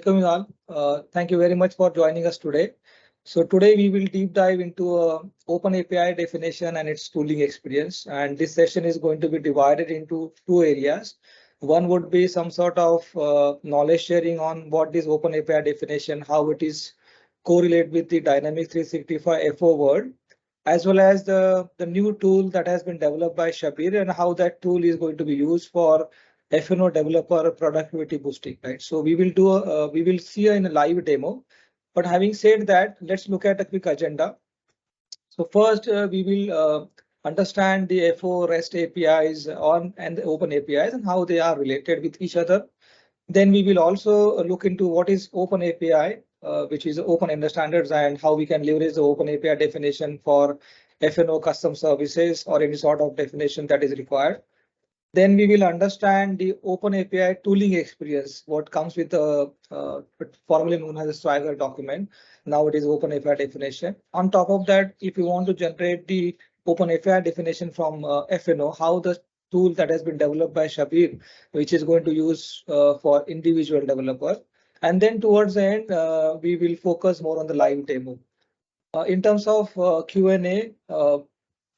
welcome you all. Thank you very much for joining us today. So today we will deep dive into Open API definition and its tooling experience. And this session is going to be divided into two areas. One would be some sort of knowledge sharing on what is Open API definition, how it is correlate with the Dynamics 365 FO world, as well as the new tool that has been developed by Shabir and how that tool is going to be used for FNO developer productivity boosting, right? So we will see in a live demo. But having said that, let's look at a quick agenda. So first, we will understand the FO REST APIs on and the Open APIs and how they are related with each other. Then we will also look into what is Open API, which is open ended standards, and how we can leverage the Open API definition for FNO custom services or any sort of definition that is required. Then we will understand the Open API tooling experience, what comes with the formerly known as a Swagger document. Now it is Open API definition. On top of that, if you want to generate the Open API definition from FNO, how the tool that has been developed by Shabir, which is going to use for individual developer. And then towards the end, we will focus more on the live demo. In terms of Q&A,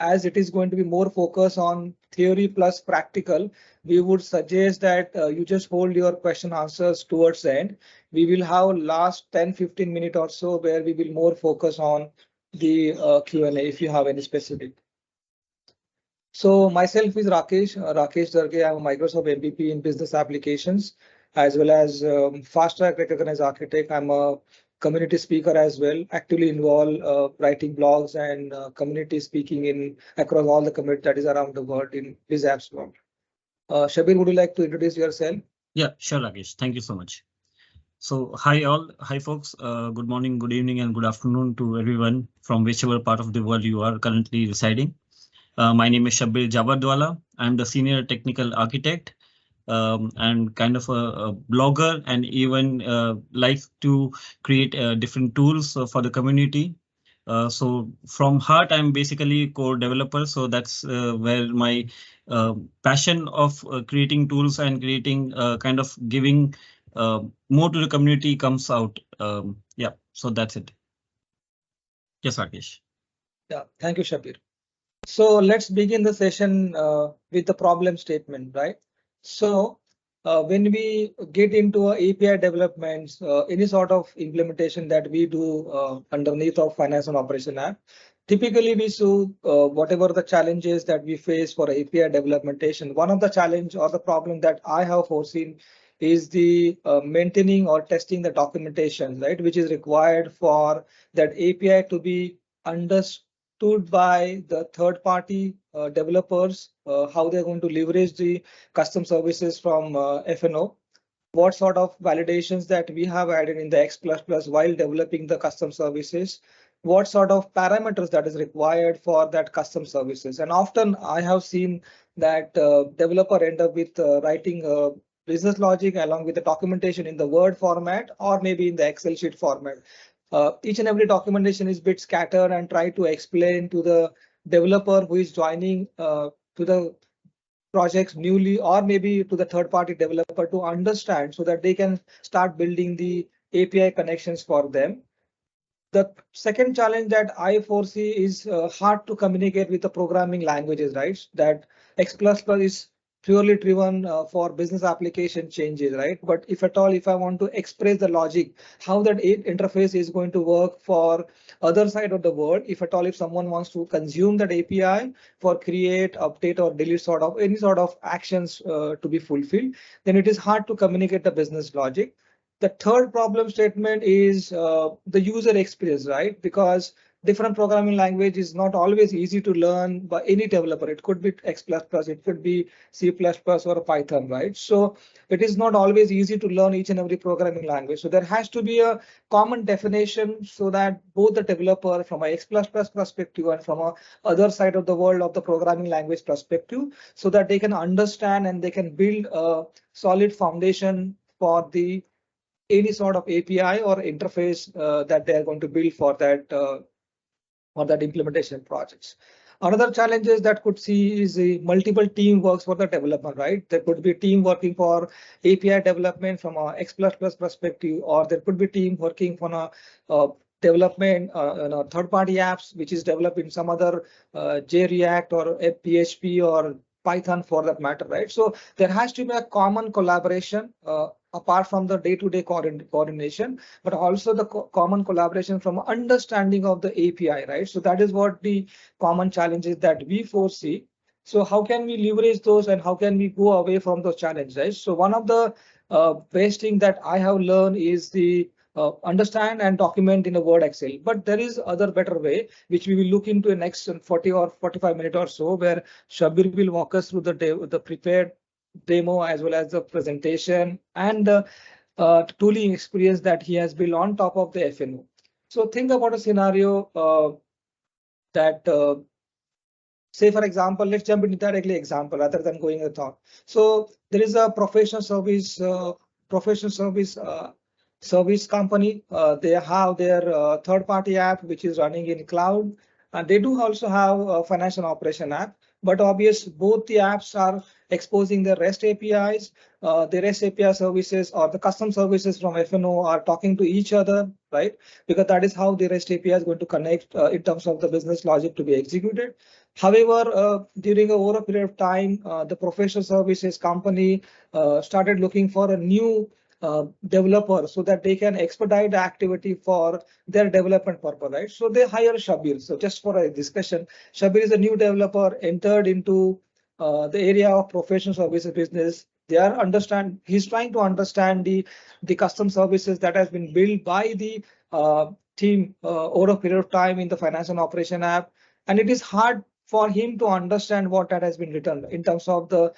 as it is going to be more focused on theory plus practical, we would suggest that you just hold your question answers towards the end. We will have last 10-15 minutes or so where we will more focus on the Q&A if you have any specific. So myself is Rakesh Darge. I'm a Microsoft MVP in business applications, as well as fast track recognized architect. I'm a community speaker as well, actively involved writing blogs and community speaking in across all the community that is around the world in this apps world. Shabir, would you like to introduce yourself? Yeah, sure, Rakesh. Thank you so much. So hi all, hi folks. Good morning, good evening, and good afternoon to everyone from whichever part of the world you are currently residing. My name is Shabir Jabardwala. I'm the senior technical architect. And kind of a blogger, and even like to create different tools for the community. So from heart, I'm basically core developer. So that's where my passion of creating tools and creating kind of giving more to the community comes out. Yeah, so that's it. Yes, Rakesh. Yeah, thank you, Shabir. So let's begin the session with the problem statement, right? So when we get into API developments, any sort of implementation that we do underneath of finance and operation app, typically we see whatever the challenges that we face for API developmentation. One of the challenge or the problem that I have foreseen is the maintaining or testing the documentation, right, which is required for that API to be understood by the third-party developers, how they're going to leverage the custom services from FNO, what sort of validations that we have added in the X++ while developing the custom services, what sort of parameters that is required for that custom services. And often I have seen that developer end up with writing business logic along with the documentation in the Word format or maybe in the Excel sheet format. Each and every documentation is a bit scattered and try to explain to the developer who is joining to the projects newly or maybe to the third party developer to understand so that they can start building the API connections for them. The second challenge that I foresee is hard to communicate with the programming languages, right? That X++ is purely driven for business application changes, right? But if at all, if I want to express the logic, how that interface is going to work for other side of the world, if at all, if someone wants to consume that API for create, update or delete sort of any sort of actions to be fulfilled, then it is hard to communicate the business logic. The third problem statement is the user experience, right? Because different programming language is not always easy to learn by any developer. It could be X++, it could be C++ or Python, right? So it is not always easy to learn each and every programming language. So there has to be a common definition so that both the developer from a X++ perspective and from a other side of the world of the programming language perspective, so that they can understand and they can build a solid foundation for the any sort of API or interface that they are going to build for that or that implementation projects. Another challenges that could see is the multiple team works for the development, right? There could be a team working for API development from a X++ perspective, or there could be team working for a development, third-party apps, which is developed in some other JReact or PHP or Python for that matter, right? So there has to be a common collaboration apart from the day-to-day coordination, but also the common collaboration from understanding of the API, right? So that is what the common challenges that we foresee. So how can we leverage those and how can we go away from those challenges, right? So one of the best thing that I have learned is the understand and document in a Word Excel, but there is other better way, which we will look into in next 40 or 45 minutes or so, where Shabir will walk us through the prepared demo as well as the presentation and the tooling experience that he has built on top of the FNO. So think about a scenario that say, for example, let's jump into directly example rather than going a thought. So there is a professional service service company. They have their third-party app which is running in cloud, and they do also have a financial operation app. But obvious, both the apps are exposing the REST APIs. The REST API services or the custom services from FNO are talking to each other, right? Because that is how the REST API is going to connect in terms of the business logic to be executed. However, during over a period of time, the professional services company started looking for a new developer so that they can expedite the activity for their development purpose, right? So they hire Shabir. So just for a discussion, Shabir is a new developer entered into the area of professional services business. He's trying to understand the custom services that has been built by the team over a period of time in the finance and operation app, and it is hard for him to understand what that has been written in terms of the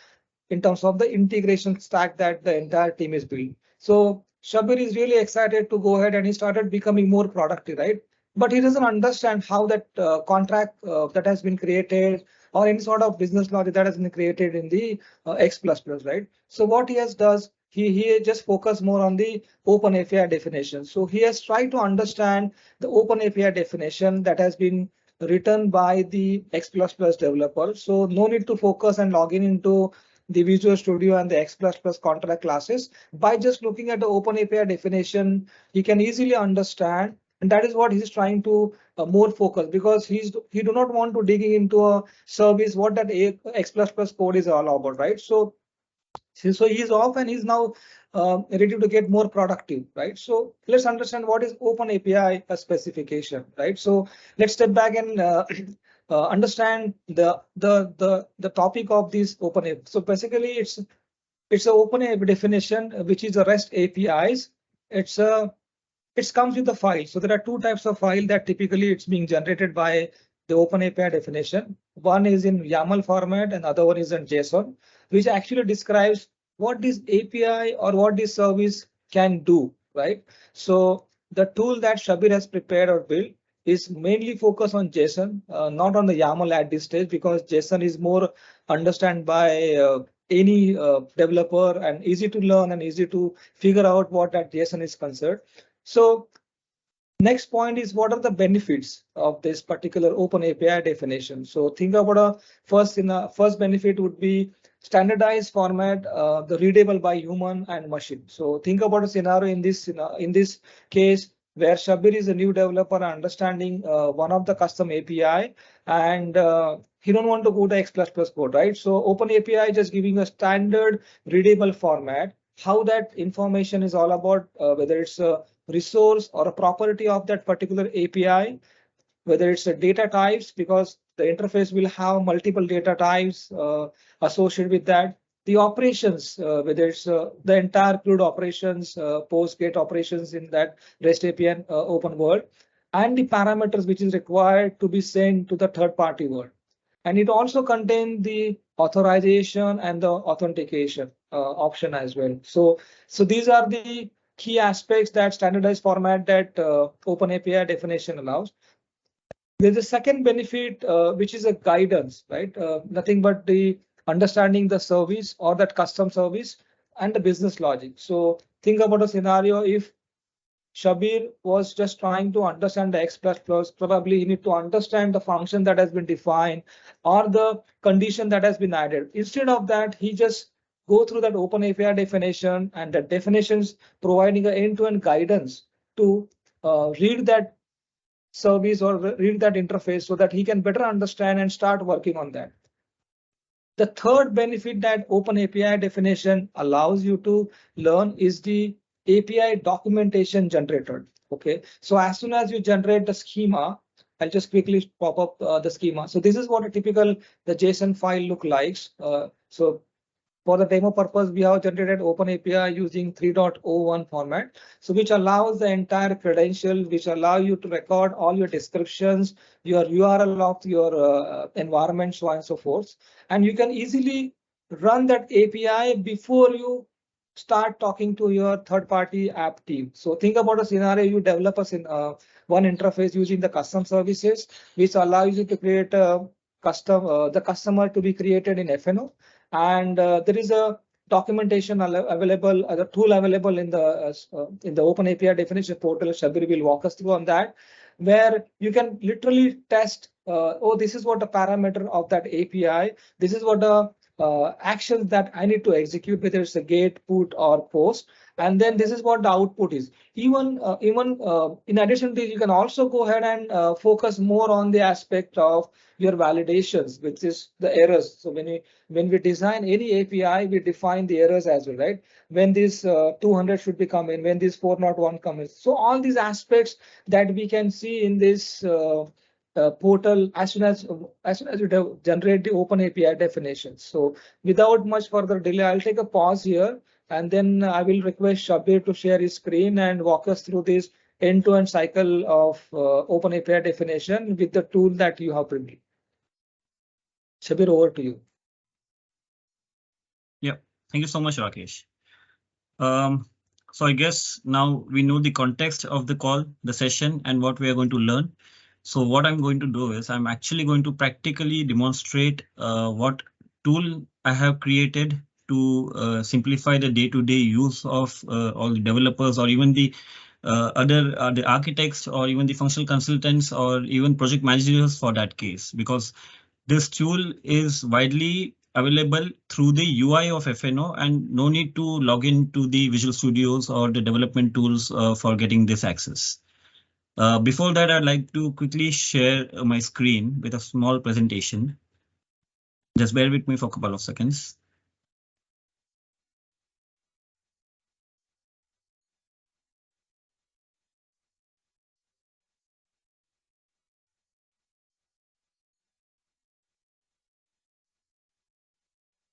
integration stack that the entire team is building. So Shabir is really excited to go ahead and he started becoming more productive, right? But he doesn't understand how that contract that has been created or any sort of business logic that has been created in the X++, right? So what he does, he just focus more on the open API definition. So he has tried to understand the open API definition that has been written by the X++ developer. So no need to focus and log in into the Visual Studio and the X++ contract classes. By just looking at the open API definition, he can easily understand, and that is what he's trying to more focus, because he do not want to dig into a service what that X++ code is all about, right? So he's off and he's now ready to get more productive, right? So let's understand what is open API specification, right? So let's step back and understand the topic of this open API. So basically it's an open API definition, which is a REST APIs. It comes with the file. So there are two types of file that typically it's being generated by the open API definition. One is in YAML format and other one is in JSON, which actually describes what this API or what this service can do, right? So the tool that Shabir has prepared or built is mainly focused on JSON, not on the YAML at this stage, because JSON is more understood by any developer and easy to learn and easy to figure out what that JSON is concerned. So next point is what are the benefits of this particular open API definition. So think about a first benefit would be standardized format, the readable by human and machine. So think about a scenario in this case where Shabir is a new developer understanding one of the custom API, and he don't want to go to X++ code, right? So open API just giving a standard readable format, how that information is all about, whether it's a resource or a property of that particular API, whether it's a data types, because the interface will have multiple data types associated with that. The operations, whether it's the entire CRUD operations, post GET operations in that REST API open world, and the parameters which is required to be sent to the third party world. And it also contains the authorization and the authentication option as well. So these are the key aspects that standardized format that open API definition allows. There's a second benefit, which is a guidance, right? Nothing but the understanding the service or that custom service and the business logic. So think about a scenario if Shabir was just trying to understand the X++. Probably you need to understand the function that has been defined or the condition that has been added. Instead of that, he just go through that open API definition and the definitions providing an end-to-end guidance to read that service or read that interface so that he can better understand and start working on that. The third benefit that open API definition allows you to learn is the API documentation generator. Okay, so as soon as you generate the schema, I'll just quickly pop up the schema. So this is what a typical the JSON file look like. So for the demo purpose, we have generated open API using 3.01 format, so which allows the entire credential, which allow you to record all your descriptions, your URL of your environment, so on and so forth. And you can easily run that API before you start talking to your third-party app team. So think about a scenario: you develop one interface using the custom services, which allows you to create a custom the customer to be created in FNO. And there is a documentation available, the tool available in the Open API definition portal. Shabir will walk us through on that, where you can literally test. Oh, this is what the parameter of that API. This is what the actions that I need to execute, whether it's a GET, PUT, or POST. And then this is what the output is. Even in addition to this, you can also go ahead and focus more on the aspect of your validations, which is the errors. So when we design any API, we define the errors as well, right? When this 200 should be coming, when this 401 comes. So all these aspects that we can see in this portal as soon as you generate the open API definitions. So without much further delay, I'll take a pause here, and then I will request Shabir to share his screen and walk us through this end-to-end cycle of open API definition with the tool that you have prepared. Shabir, over to you. Yeah, thank you so much, Rakesh. So I guess now we know the context of the call, the session, and what we are going to learn. So what I'm going to do is I'm actually going to practically demonstrate what tool I have created to simplify the day-to-day use of all the developers, or even the the architects, or even the functional consultants, or even project managers for that case, because this tool is widely available through the UI of FNO, and no need to log into the Visual Studios or the development tools for getting this access. Before that, I'd like to quickly share my screen with a small presentation. Just bear with me for a couple of seconds.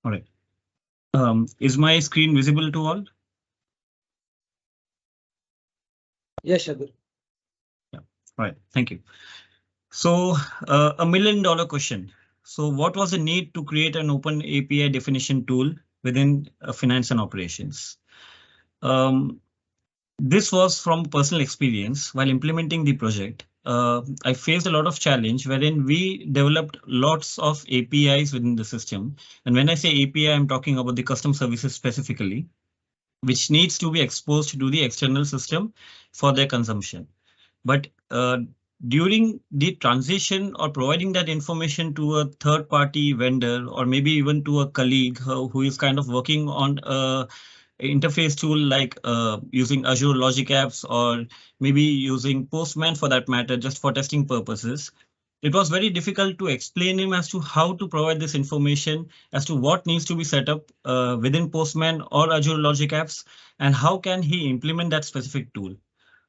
All right. Is my screen visible to all? Yes, Shabir. Yeah, right. Thank you. So $1 million question. So what was the need to create an open API definition tool within finance and operations? This was from personal experience. While implementing the project, I faced a lot of challenge wherein we developed lots of APIs within the system. And when I say API, I'm talking about the custom services specifically, which needs to be exposed to the external system for their consumption. But during the transition or providing that information to a third party vendor, or maybe even to a colleague who is kind of working on a interface tool like using Azure Logic Apps, or maybe using Postman for that matter, just for testing purposes, it was very difficult to explain him as to how to provide this information, as to what needs to be set up within Postman or Azure Logic Apps, and how can he implement that specific tool.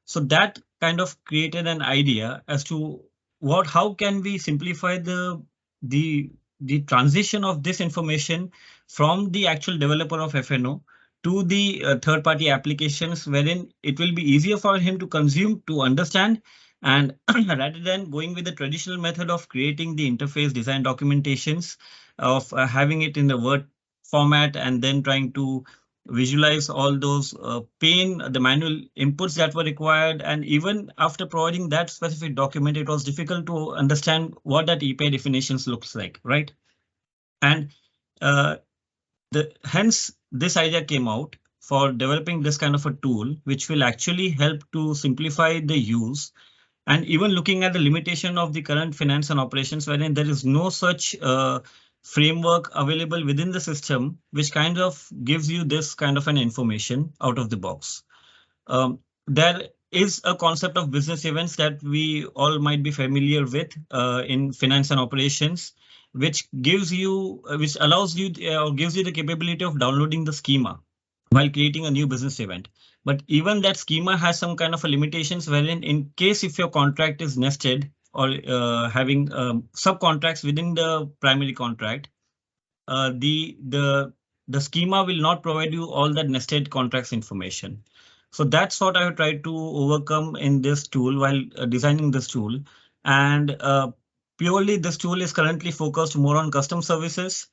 So that kind of created an idea as to how can we simplify the transition of this information from the actual developer of FNO to the third-party applications, wherein it will be easier for him to consume, to understand, and rather than going with the traditional method of creating the interface design documentations, of having it in the Word format and then trying to visualize all those the manual inputs that were required. And even after providing that specific document, it was difficult to understand what that API definitions looks like, right? And hence this idea came out for developing this kind of a tool, which will actually help to simplify the use, and even looking at the limitation of the current finance and operations, wherein there is no such framework available within the system, which kind of gives you this kind of an information out of the box. There is a concept of business events that we all might be familiar with in finance and operations, which gives you, which allows you or gives you the capability of downloading the schema while creating a new business event. But even that schema has some kind of a limitations, wherein in case if your contract is nested or having subcontracts within the primary contract, the schema will not provide you all that nested contracts information. So that's what I have tried to overcome in this tool while designing this tool. And purely this tool is currently focused more on custom services.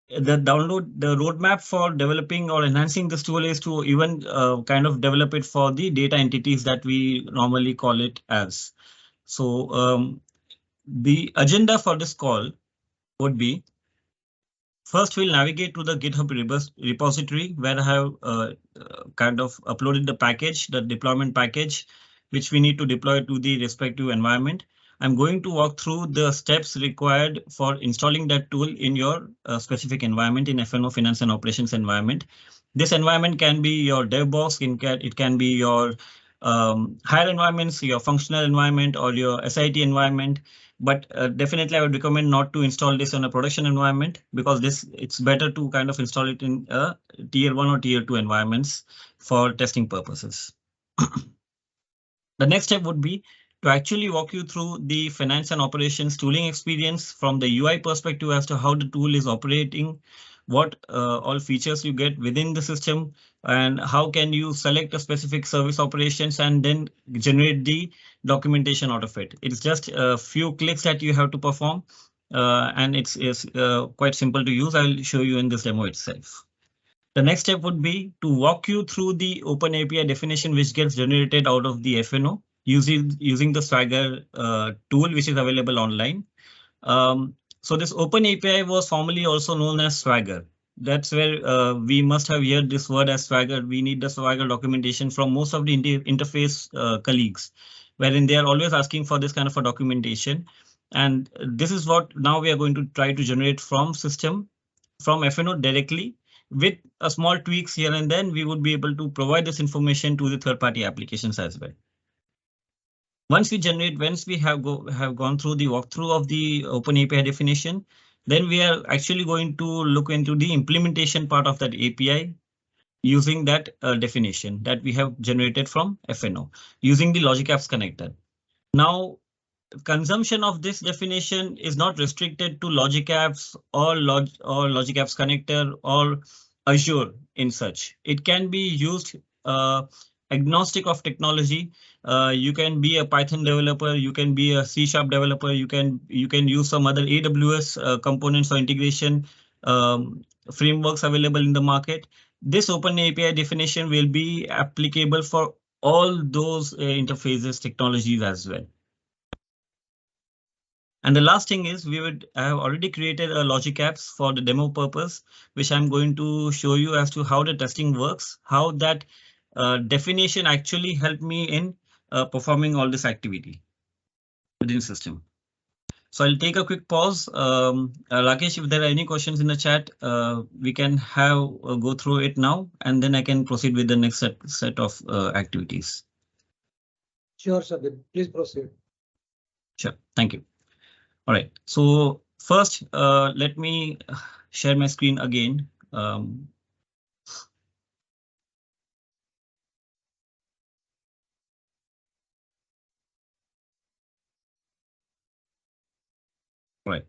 The roadmap for developing or enhancing this tool is to even kind of develop it for the data entities that we normally call it as. So the agenda for this call would be, first we'll navigate to the GitHub repository where I have kind of uploaded the package, the deployment package, which we need to deploy to the respective environment. I'm going to walk through the steps required for installing that tool in your specific environment in F&O Finance and Operations environment. This environment can be your dev box, it can be your higher environments, your functional environment or your SIT environment. But definitely I would recommend not to install this on a production environment, because it's better to kind of install it in a tier 1 or tier 2 environments for testing purposes. The next step would be to actually walk you through the finance and operations tooling experience from the UI perspective as to how the tool is operating, what all features you get within the system, and how can you select a specific service operations and then generate the documentation out of it. It's just a few clicks that you have to perform, and it's quite simple to use. I'll show you in this demo itself. The next step would be to walk you through the Open API definition, which gets generated out of the F&O using the Swagger tool, which is available online. So this Open API was formerly also known as Swagger. That's where we must have heard this word as Swagger. We need the Swagger documentation from most of the interface colleagues, wherein they are always asking for this kind of a documentation. And this is what now we are going to try to generate from F&O directly. With a small tweaks here and then, we would be able to provide this information to the third-party applications as well. Once we have gone through the walkthrough of the Open API definition, then we are actually going to look into the implementation part of that API using that definition that we have generated from F&O using the Logic Apps connector. Now, consumption of this definition is not restricted to Logic Apps or Logic Apps connector or Azure in such. It can be used agnostic of technology. You can be a Python developer, you can be a C# developer, you can use some other AWS components or integration frameworks available in the market. This Open API definition will be applicable for all those interfaces technologies as well. And the last thing is I have already created a Logic Apps for the demo purpose, which I'm going to show you as to how the testing works, how that definition actually helped me in performing all this activity within system. So I'll take a quick pause. Rakesh, if there are any questions in the chat, we can go through it now, and then I can proceed with the next set of activities. Sure, Shabir. Please proceed. Sure. Thank you. All right. So first, let me share my screen again. Right.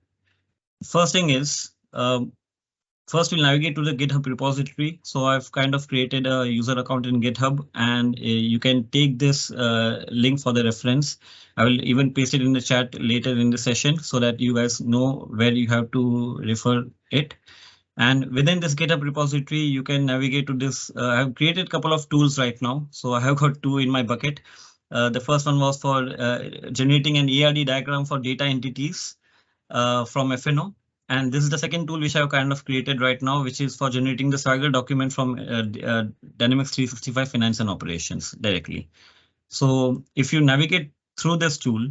First thing is, first we'll navigate to the GitHub repository. So I've kind of created a user account in GitHub, and you can take this link for the reference. I will even paste it in the chat later in the session so that you guys know where you have to refer it. And within this GitHub repository, you can navigate to this. I've created a couple of tools right now. So I have got 2 in my bucket. The first one was for generating an ERD diagram for data entities from F&O. And this is the second tool which I've kind of created right now, which is for generating the Swagger document from Dynamics 365 Finance and Operations directly. So if you navigate through this tool,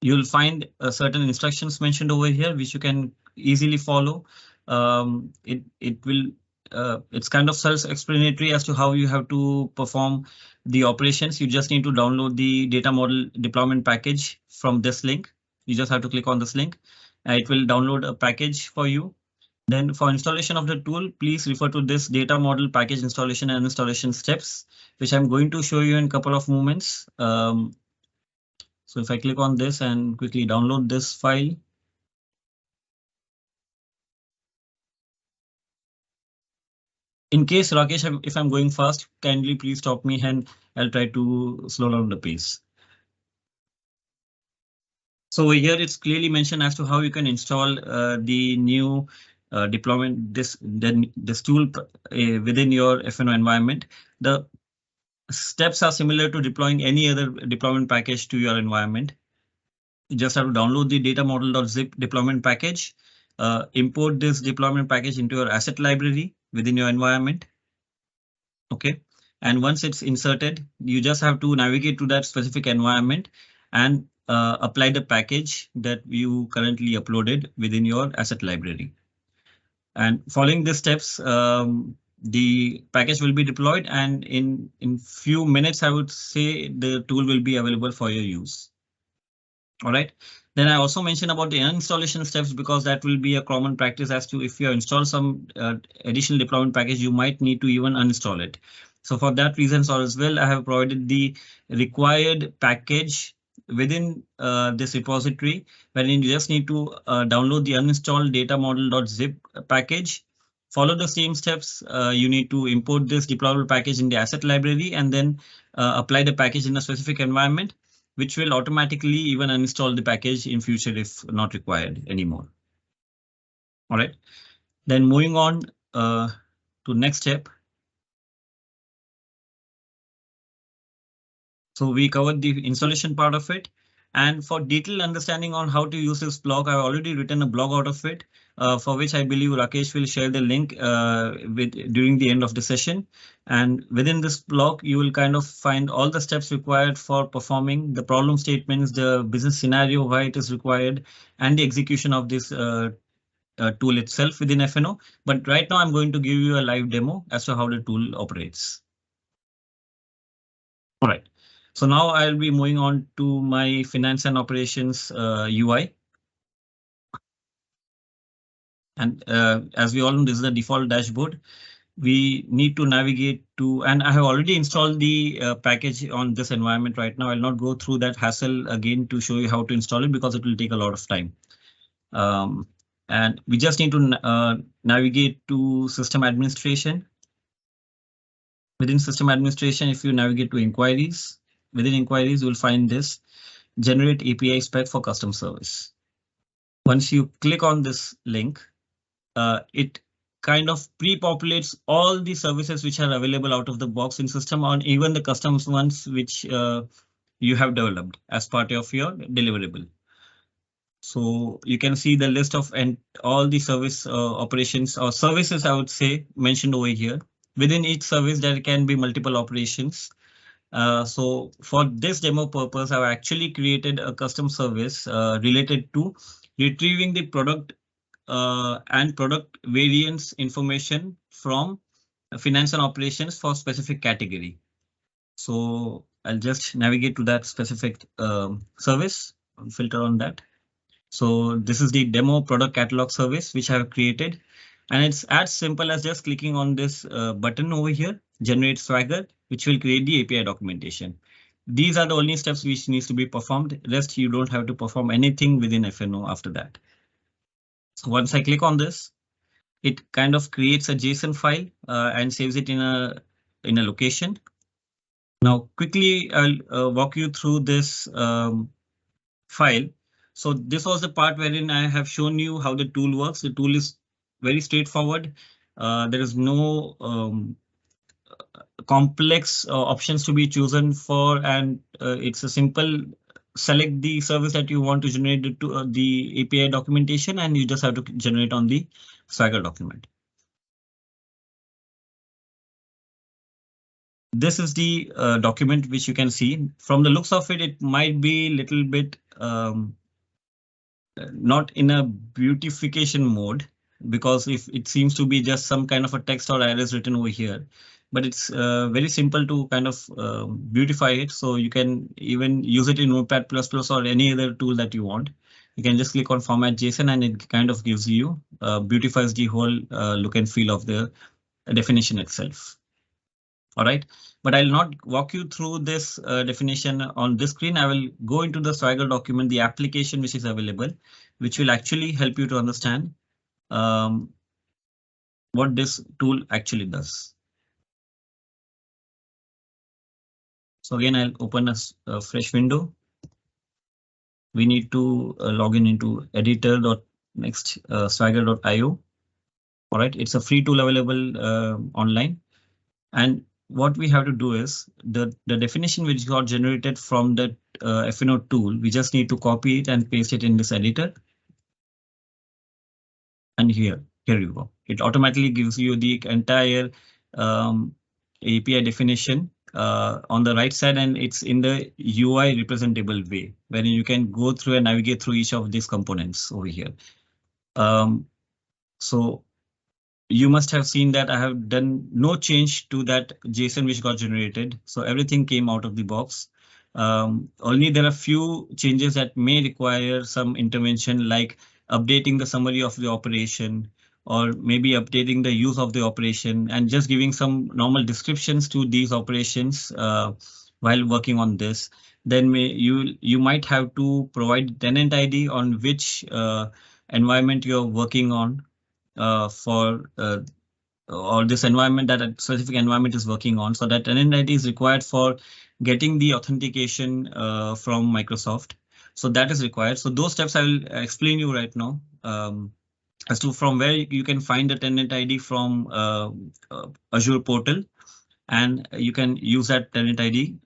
you'll find certain instructions mentioned over here, which you can easily follow. It's kind of self-explanatory as to how you have to perform the operations. You just need to download the data model deployment package from this link. You just have to click on this link. It will download a package for you. Then for installation of the tool, please refer to this data model package installation and installation steps, which I'm going to show you in a couple of moments. So if I click on this and quickly download this file. In case Rakesh, if I'm going fast, kindly please stop me and I'll try to slow down the pace. So over here it's clearly mentioned as to how you can install the new deployment, this tool within your FNO environment. The steps are similar to deploying any other deployment package to your environment. You just have to download the data model.zip deployment package, import this deployment package into your asset library within your environment. OK, and once it's inserted, you just have to navigate to that specific environment and apply the package that you currently uploaded within your asset library. And following the steps, the package will be deployed, and in few minutes, I would say the tool will be available for your use. All right. Then I also mentioned about the uninstallation steps, because that will be a common practice as to if you install some additional deployment package, you might need to even uninstall it. So for that reason as well, I have provided the required package within this repository, wherein you just need to download the uninstalled data model.zip package. Follow the same steps. You need to import this deployable package in the asset library and then apply the package in a specific environment, which will automatically even uninstall the package in future if not required anymore. All right, then moving on to next step. So we covered the installation part of it. And for detailed understanding on how to use this blog, I've already written a blog out of it, for which I believe Rakesh will share the link during the end of the session. And within this blog, you will kind of find all the steps required for performing the problem statements, the business scenario, why it is required, and the execution of this tool itself within FNO. But right now, I'm going to give you a live demo as to how the tool operates. All right. So now I'll be moving on to my finance and operations UI. And as we all know, this is the default dashboard. We need to navigate to, and I have already installed the package on this environment right now. I'll not go through that hassle again to show you how to install it, because it will take a lot of time. And we just need to navigate to system administration. Within system administration, if you navigate to inquiries, within inquiries, you'll find this generate API spec for custom service. Once you click on this link, it kind of pre-populates all the services which are available out of the box in system, on even the custom ones which you have developed as part of your deliverable. So you can see the list of and all the service operations or services, I would say, mentioned over here. Within each service, there can be multiple operations. So for this demo purpose, I've actually created a custom service related to retrieving the product and product variance information from finance and operations for specific category. So I'll just navigate to that specific service and filter on that. So this is the demo product catalog service which I have created, and it's as simple as just clicking on this button over here, generate Swagger, which will create the API documentation. These are the only steps which needs to be performed. Rest, you don't have to perform anything within FNO after that. So once I click on this, it kind of creates a JSON file and saves it in a location. Now quickly I'll walk you through this file. So this was the part wherein I have shown you how the tool works. The tool is very straightforward. There is no complex options to be chosen for, and it's a simple select the service that you want to generate to the API documentation, and you just have to generate on the Swagger document. This is the document which you can see. From the looks of it, it might be a little bit not in a beautification mode, because if it seems to be just some kind of a text or errors written over here, but it's very simple to kind of beautify it. So you can even use it in Notepad++ or any other tool that you want. You can just click on Format JSON and it kind of gives you beautifies the whole look and feel of the definition itself. All right, but I'll not walk you through this definition on this screen. I will go into the Swagger document, the application which is available, which will actually help you to understand what this tool actually does. So again, I'll open a fresh window. We need to log in into editor.next swagger.io. All right, it's a free tool available online. And what we have to do is the definition which got generated from the FNO tool, we just need to copy it and paste it in this editor. And here you go. It automatically gives you the entire API definition on the right side, and it's in the UI representable way, where you can go through and navigate through each of these components over here. So you must have seen that I have done no change to that JSON which got generated. So everything came out of the box. Only there are few changes that may require some intervention, like updating the summary of the operation, or maybe updating the use of the operation and just giving some normal descriptions to these operations while working on this. Then you might have to provide tenant ID on which environment you're working on or this environment that a specific environment is working on. So that tenant ID is required for getting the authentication from Microsoft. So that is required. So those steps I will explain you right now as to from where you can find the tenant ID from Azure portal, and you can use that tenant ID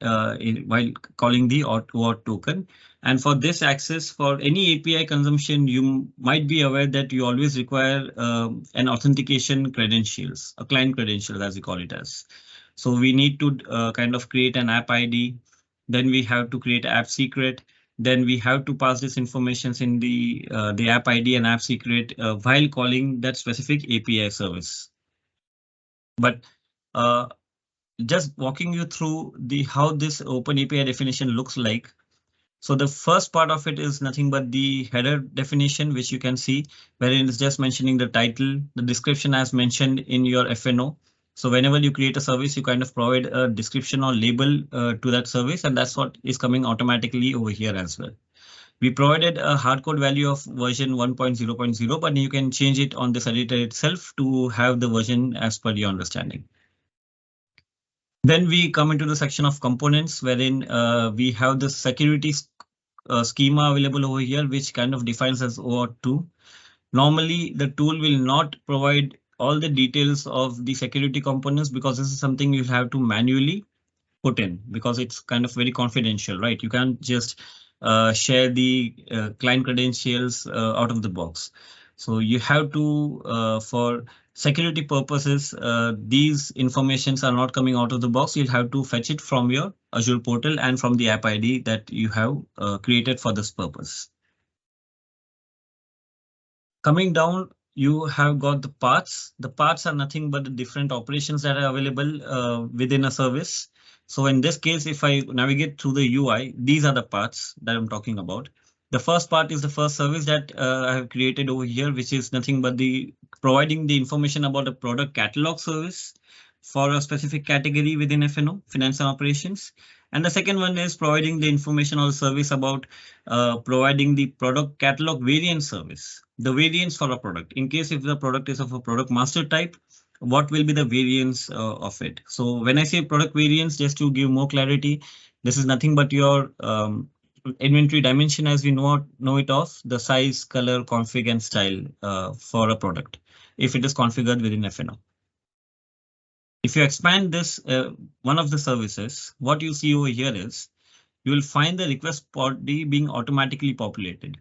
while calling the OAuth token. And for this access, for any API consumption, you might be aware that you always require an authentication credentials, a client credentials as we call it as. So we need to kind of create an app ID. Then we have to create app secret. Then we have to pass this information in the app ID and app secret while calling that specific API service. But just walking you through how this OpenAPI definition looks like. So the first part of it is nothing but the header definition, which you can see, wherein it's just mentioning the title, the description as mentioned in your FNO. So whenever you create a service, you kind of provide a description or label to that service, and that's what is coming automatically over here as well. We provided a hardcode value of version 1.0.0, but you can change it on this editor itself to have the version as per your understanding. Then we come into the section of components, wherein we have the security schema available over here, which kind of defines as OAuth 2. Normally, the tool will not provide all the details of the security components, because this is something you have to manually put in, because it's kind of very confidential, right? You can't just share the client credentials out of the box. So you have to, for security purposes, these informations are not coming out of the box. You'll have to fetch it from your Azure portal and from the app ID that you have created for this purpose. Coming down, you have got the paths. The paths are nothing but the different operations that are available within a service. So in this case, if I navigate through the UI, these are the paths that I'm talking about. The first part is the first service that I have created over here, which is nothing but the providing the information about a product catalog service for a specific category within FNO, finance and operations. And the second one is providing the information or service about providing the product catalog variant service, the variants for a product. In case if the product is of a product master type, what will be the variants of it? So when I say product variants, just to give more clarity, this is nothing but your inventory dimension as we know it of, the size, color, config, and style for a product, if it is configured within FNO. If you expand this, one of the services, what you see over here is you will find the request body being automatically populated.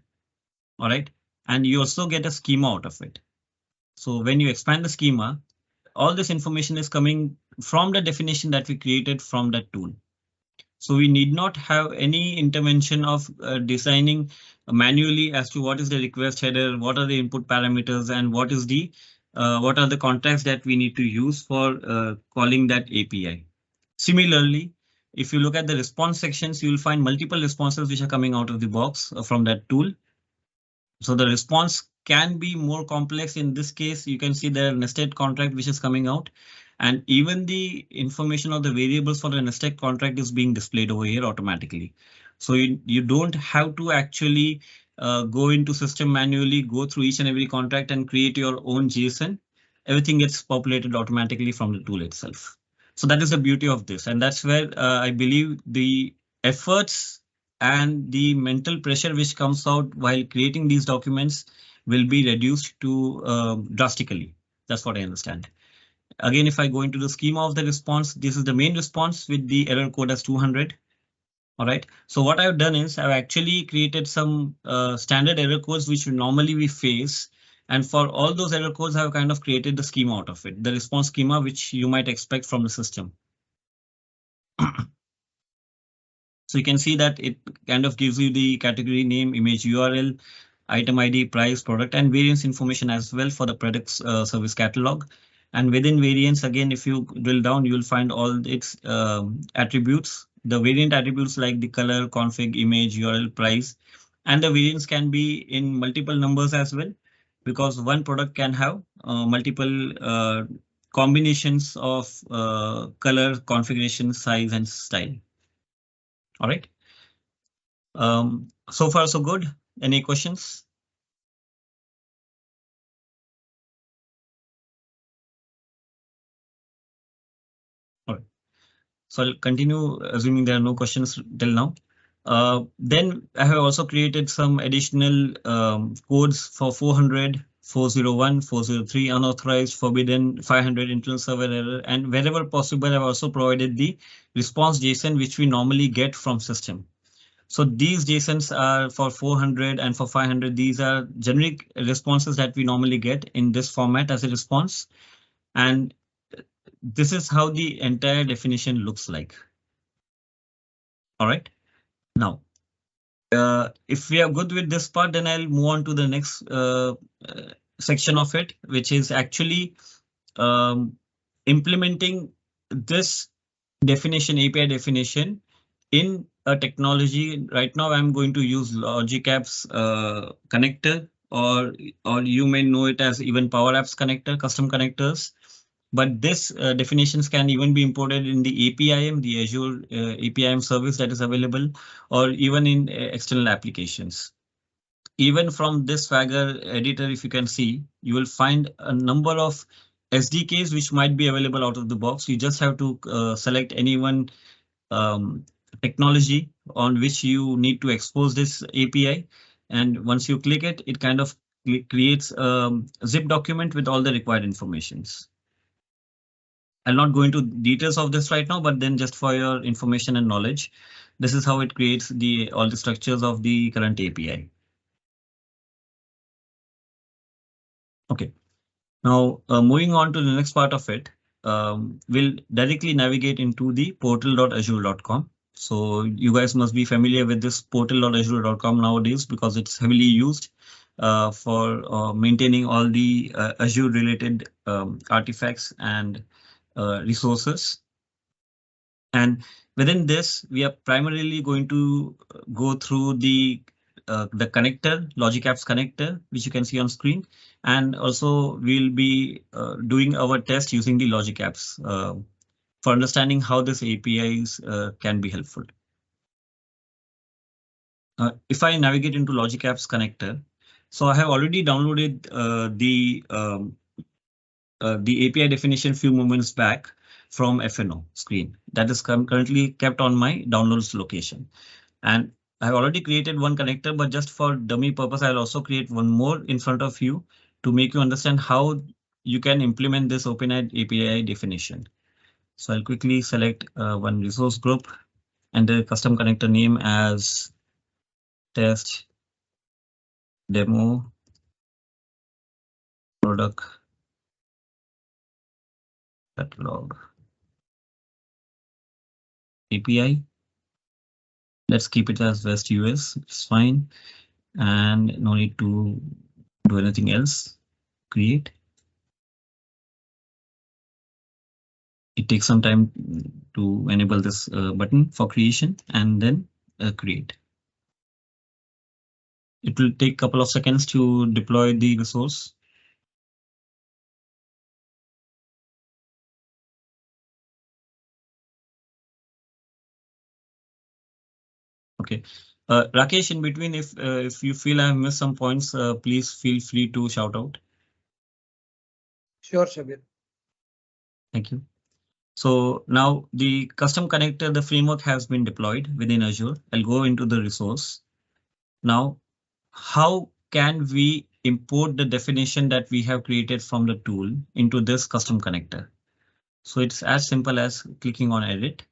All right. And you also get a schema out of it. So when you expand the schema, all this information is coming from the definition that we created from that tool. So we need not have any intervention of designing manually as to what is the request header, what are the input parameters, and what are the contacts that we need to use for calling that API. Similarly, if you look at the response sections, you will find multiple responses which are coming out of the box from that tool. So the response can be more complex. In this case, you can see the nested contract which is coming out, and even the information of the variables for the nested contract is being displayed over here automatically. So you don't have to actually go into system manually, go through each and every contract and create your own JSON. Everything gets populated automatically from the tool itself. So that is the beauty of this, and that's where I believe the efforts and the mental pressure which comes out while creating these documents will be reduced to drastically. That's what I understand. Again, if I go into the schema of the response, this is the main response with the error code as 200. All right. So what I've done is I've actually created some standard error codes which normally we face. And for all those error codes, I've kind of created the schema out of it, the response schema which you might expect from the system. So you can see that it kind of gives you the category name, image URL, item ID, price, product, and variance information as well for the products service catalog. And within variance, again, if you drill down, you will find all its attributes, the variant attributes like the color, config, image, URL, price, and the variance can be in multiple numbers as well, because one product can have multiple combinations of color, configuration, size, and style. All right. So far, so good. Any questions? All right. So I'll continue assuming there are no questions till now. Then I have also created some additional codes for 400, 401, 403, unauthorized, forbidden, 500 internal server error, and wherever possible, I've also provided the response JSON which we normally get from system. So these JSONs are for 400 and for 500. These are generic responses that we normally get in this format as a response. And this is how the entire definition looks like. All right. Now, if we are good with this part, then I'll move on to the next section of it, which is actually implementing this definition, API definition, in a technology. Right now, I'm going to use Logic Apps connector, or you may know it as even Power Apps connector, custom connectors. But this definitions can even be imported in the APIM, the Azure APIM service that is available, or even in external applications. Even from this Swagger editor, if you can see, you will find a number of SDKs which might be available out of the box. You just have to select any one technology on which you need to expose this API. And once you click it, it kind of creates a zip document with all the required informations. I'll not go into details of this right now, but then just for your information and knowledge, this is how it creates all the structures of the current API. OK, now moving on to the next part of it, we'll directly navigate into the portal.azure.com. So you guys must be familiar with this portal.azure.com nowadays because it's heavily used for maintaining all the Azure related artifacts and resources. And within this, we are primarily going to go through the connector, Logic Apps connector, which you can see on screen. And also we'll be doing our test using the Logic Apps for understanding how this APIs can be helpful. If I navigate into Logic Apps connector, so I have already downloaded the API definition few moments back from FNO screen that is currently kept on my downloads location. And I've already created one connector, but just for dummy purpose, I'll also create one more in front of you to make you understand how you can implement this OpenAI API definition. So I'll quickly select one resource group and the custom connector name as test demo product catalog API. Let's keep it as West US. It's fine, and no need to do anything else. Create. It takes some time to enable this button for creation and then create. It will take a couple of seconds to deploy the resource. Okay, Rakesh, in between, if you feel I have missed some points, please feel free to shout out. Sure, Shabir. Thank you. So now the custom connector, the framework has been deployed within Azure. I'll go into the resource. Now, how can we import the definition that we have created from the tool into this custom connector? So it's as simple as clicking on edit.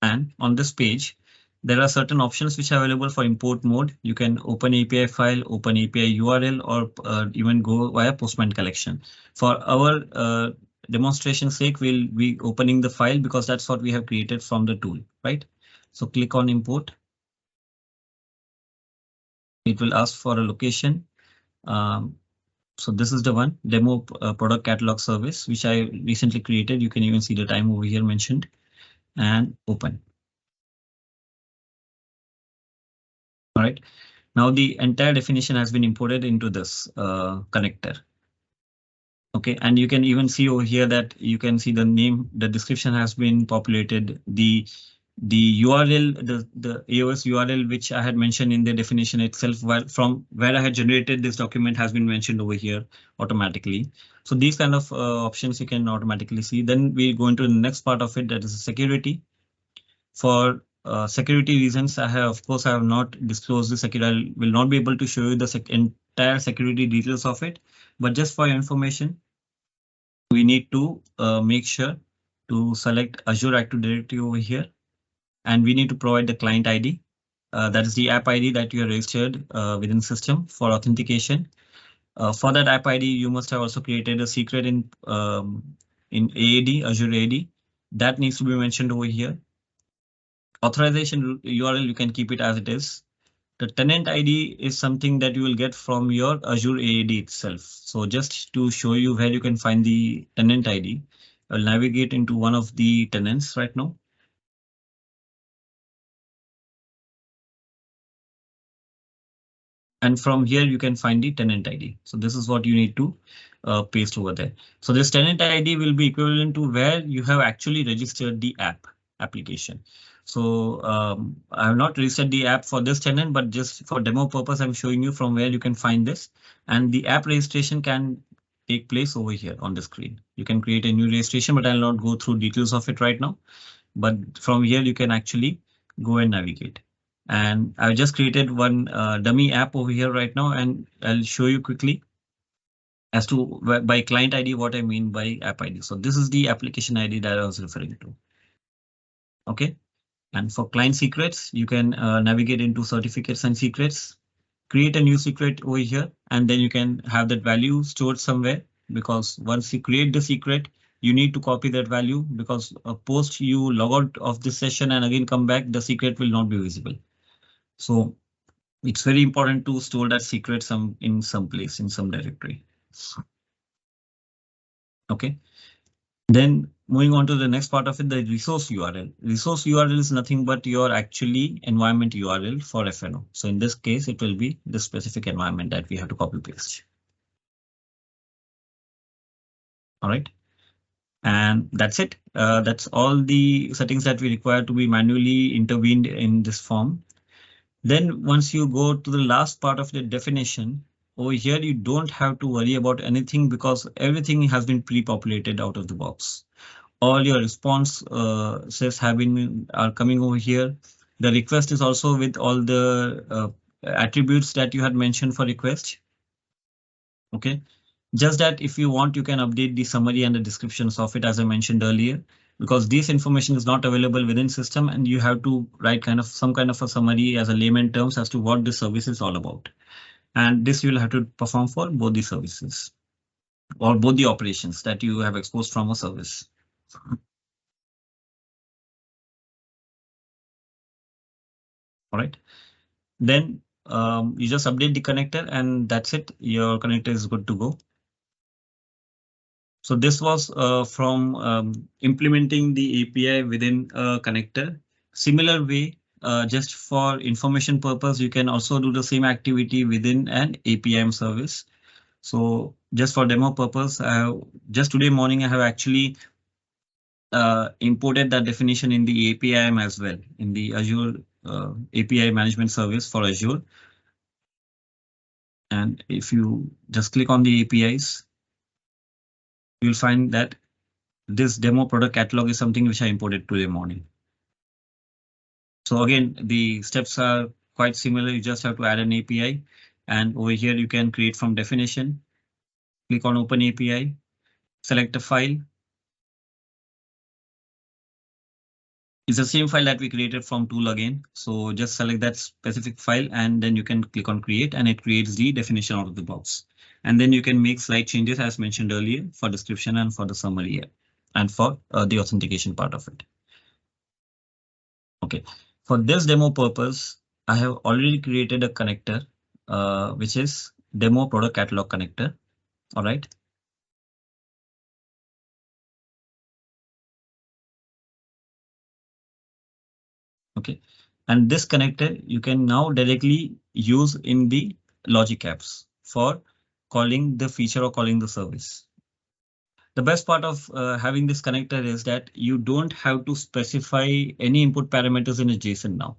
And on this page, there are certain options which are available for import mode. You can open API file, open API URL, or even go via Postman collection. For our demonstration sake, we'll be opening the file because that's what we have created from the tool, right? So click on import. It will ask for a location. So this is the one, demo product catalog service, which I recently created. You can even see the time over here mentioned, and open. All right, now the entire definition has been imported into this connector. Okay, and you can even see over here that you can see the name, the description has been populated, the URL, the AOS URL, which I had mentioned in the definition itself, from where I had generated this document, has been mentioned over here automatically. So these kind of options you can automatically see. Then we go into the next part of it, that is security. For security reasons, of course, I have not disclosed the security. I will not be able to show you the entire security details of it, but just for your information, we need to make sure to select Azure Active Directory over here, and we need to provide the client ID. That is the app ID that you are registered within system for authentication. For that app ID, you must have also created a secret in AAD, Azure AAD. That needs to be mentioned over here. Authorization URL, you can keep it as it is. The tenant ID is something that you will get from your Azure AAD itself. So just to show you where you can find the tenant ID, I'll navigate into one of the tenants right now. And from here you can find the tenant ID. So this is what you need to paste over there. So this tenant ID will be equivalent to where you have actually registered the application. So I have not registered the app for this tenant, but just for demo purpose, I'm showing you from where you can find this. And the app registration can take place over here on the screen. You can create a new registration, but I'll not go through details of it right now. But from here you can actually go and navigate. And I've just created one dummy app over here right now, and I'll show you quickly as to by client ID what I mean by app ID. So this is the application ID that I was referring to. OK, and for client secrets, you can navigate into certificates and secrets, create a new secret over here, and then you can have that value stored somewhere, because once you create the secret, you need to copy that value, because post you log out of this session and again come back, the secret will not be visible. So it's very important to store that secret in some place, in some directory. OK, then moving on to the next part of it, the resource URL. Resource URL is nothing but your actually environment URL for FNO. So in this case, it will be the specific environment that we have to copy paste. All right. And that's it. That's all the settings that we require to be manually intervened in this form. Then once you go to the last part of the definition, over here, you don't have to worry about anything because everything has been pre-populated out of the box. All your responses are coming over here. The request is also with all the attributes that you had mentioned for request. OK, Just that if you want, you can update the summary and the descriptions of it, as I mentioned earlier, because this information is not available within system and you have to write some kind of a summary as a layman terms as to what the service is all about. And this you will have to perform for both the services or both the operations that you have exposed from a service. All right. Then you just update the connector and that's it. Your connector is good to go. So this was from implementing the API within a connector. Similar way, just for information purpose, you can also do the same activity within an APIM service. So just for demo purpose, just today morning, I have actually imported that definition in the APIM as well, in the Azure API management service for Azure. And if you just click on the APIs, you'll find that this demo product catalog is something which I imported today morning. So again, the steps are quite similar. You just have to add an API and over here you can create from definition. Click on Open API, select a file. It's the same file that we created from tool again. So just select that specific file and then you can click on create and it creates the definition out of the box. And then you can make slight changes as mentioned earlier for description and for the summary here and for the authentication part of it. OK, for this demo purpose, I have already created a connector, which is demo product catalog connector. All right. OK, and this connector you can now directly use in the logic apps for calling the feature or calling the service. The best part of having this connector is that you don't have to specify any input parameters in a JSON now.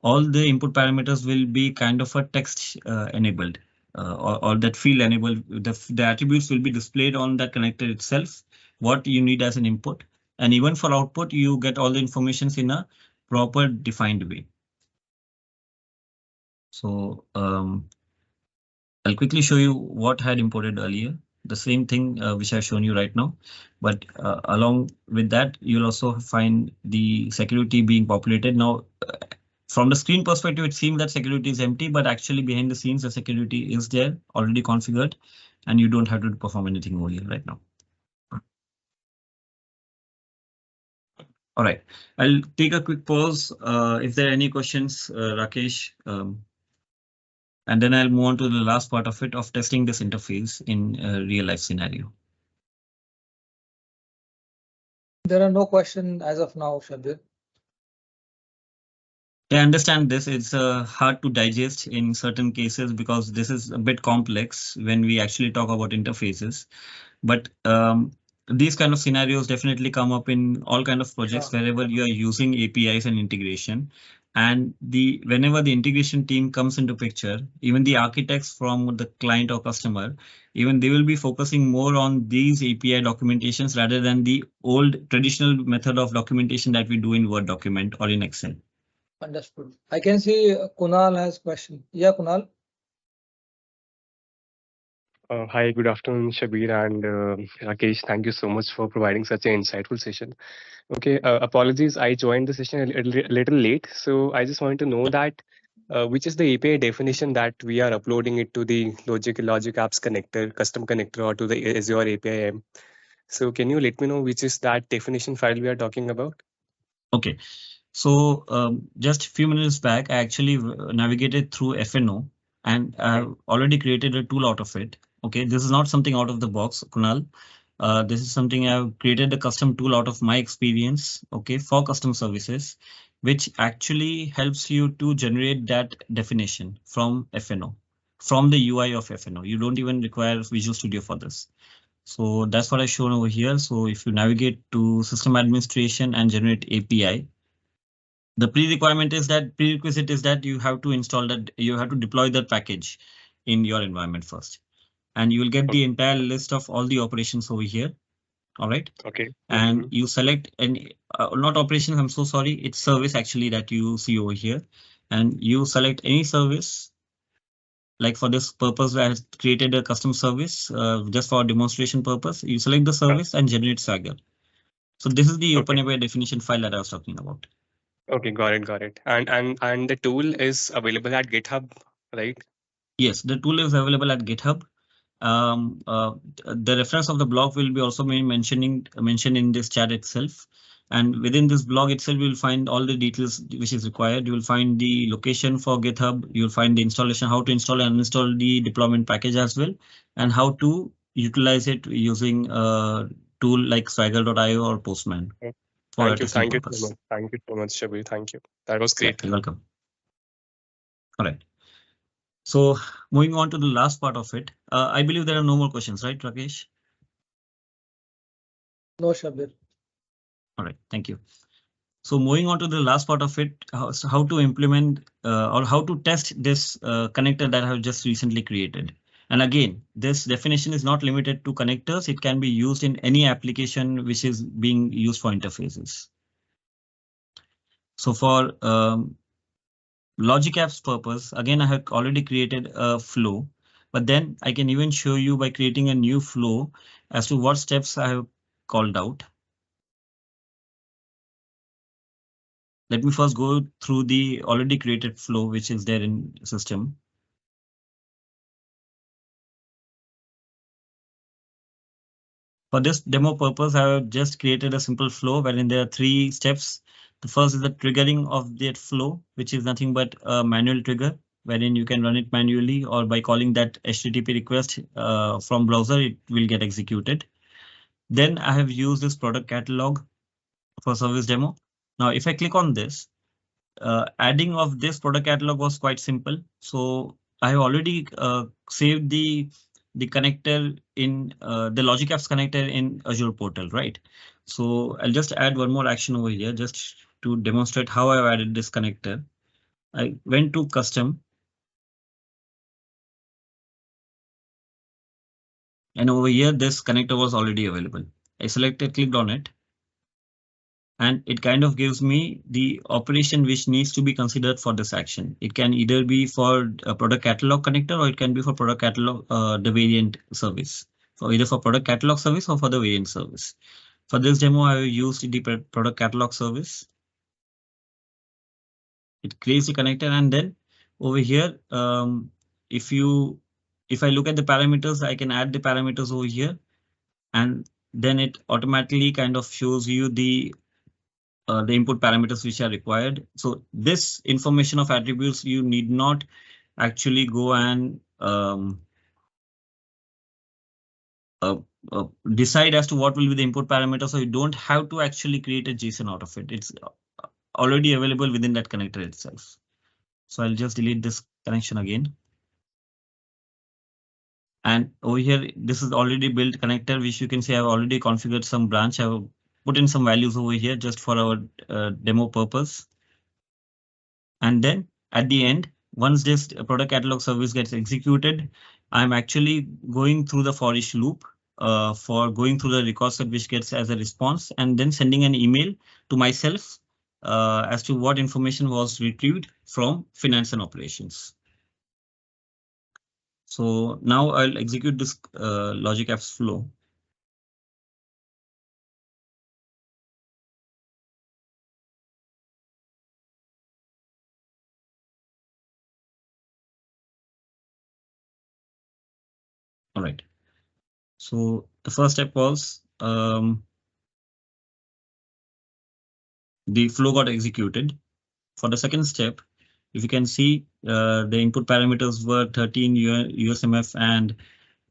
All the input parameters will be kind of a text enabled or that field enabled. The attributes will be displayed on that connector itself, what you need as an input. And even for output, you get all the information in a proper defined way. So I'll quickly show you what I had imported earlier. The same thing which I've shown you right now, but along with that, you'll also find the security being populated. Now, from the screen perspective, it seems that security is empty, but actually behind the scenes, the security is there already configured, and you don't have to perform anything over here right now. All right, I'll take a quick pause. If there are any questions, Rakesh, and then I'll move on to the last part of it of testing this interface in a real life scenario. There are no questions as of now, Shabbir. I understand this. It's hard to digest in certain cases because this is a bit complex when we actually talk about interfaces. But these kind of scenarios definitely come up in all kind of projects wherever you are using APIs and integration. And whenever the integration team comes into picture, even the architects from the client or customer, even they will be focusing more on these API documentations rather than the old traditional method of documentation that we do in Word document or in Excel. Understood. I can see Kunal has question. Yeah, Kunal. Hi, good afternoon, Shabbir and Rakesh. Thank you so much for providing such an insightful session. Okay, apologies, I joined the session a little late, so I just wanted to know that which is the API definition that we are uploading it to the Logic Apps connector, custom connector, or to the Azure API. So can you let me know which is that definition file we are talking about? Okay, so just a few minutes back, I actually navigated through FNO and I've already created a tool out of it. Okay, this is not something out of the box, Kunal. This is something I've created a custom tool out of my experience, okay, for custom services, which actually helps you to generate that definition from FNO, from the UI of FNO. You don't even require Visual Studio for this. So that's what I've shown over here. So if you navigate to system administration and generate API, the prerequisite is that you have to install that, you have to deploy that package in your environment first. And you will get the entire list of all the operations over here. All right. Okay. And you select any, not operations, I'm so sorry, it's service actually that you see over here. And you select any service like for this purpose, I have created a custom service just for demonstration purpose. You select the service and generate Swagger. So this is the OpenAPI definition file that I was talking about. Okay, got it. And the tool is available at GitHub, right? Yes, the tool is available at GitHub. The reference of the blog will be also mentioned in this chat itself. And within this blog itself, you will find all the details which is required. You will find the location for GitHub. You'll find the installation, how to install and uninstall the deployment package as well, and how to utilize it using a tool like Swagger.io or Postman. Thank you so much, Shabir. Thank you. That was great. Yeah, you're welcome. All right. So moving on to the last part of it, I believe there are no more questions, right, Rakesh? No, Shabir. All right, thank you. So moving on to the last part of it, how to implement or how to test this connector that I have just recently created. And again, this definition is not limited to connectors. It can be used in any application which is being used for interfaces. So for Logic Apps purpose, again, I have already created a flow, but then I can even show you by creating a new flow as to what steps I have called out. Let me first go through the already created flow, which is there in system. For this demo purpose, I have just created a simple flow wherein there are 3 steps. The first is the triggering of that flow, which is nothing but a manual trigger, wherein you can run it manually or by calling that HTTP request from browser, it will get executed. Then I have used this product catalog for service demo. Now, if I click on this, adding of this product catalog was quite simple. So I have already saved the connector in the Logic Apps connector in Azure portal, right? So I'll just add one more action over here just to demonstrate how I've added this connector. I went to custom. And over here, this connector was already available. I clicked on it. And it kind of gives me the operation which needs to be considered for this action. It can either be for a product catalog connector or it can be for product catalog, the variant service. So either for product catalog service or for the variant service. For this demo, I used the product catalog service. It creates the connector, and then over here, if I look at the parameters, I can add the parameters over here, and then it automatically kind of shows you the input parameters which are required. So this information of attributes, you need not actually go and decide as to what will be the input parameter. So you don't have to actually create a JSON out of it. It's already available within that connector itself. So I'll just delete this connection again. And over here, this is already built connector, which you can see I've already configured some branch. I've put in some values over here just for our demo purpose. And then at the end, once this product catalog service gets executed, I'm actually going through the for each loop for going through the record set which gets as a response, and then sending an email to myself as to what information was retrieved from finance and operations. So now I'll execute this Logic Apps flow. All right. So the first step was the flow got executed. For the second step, if you can see, the input parameters were 13 USMF, and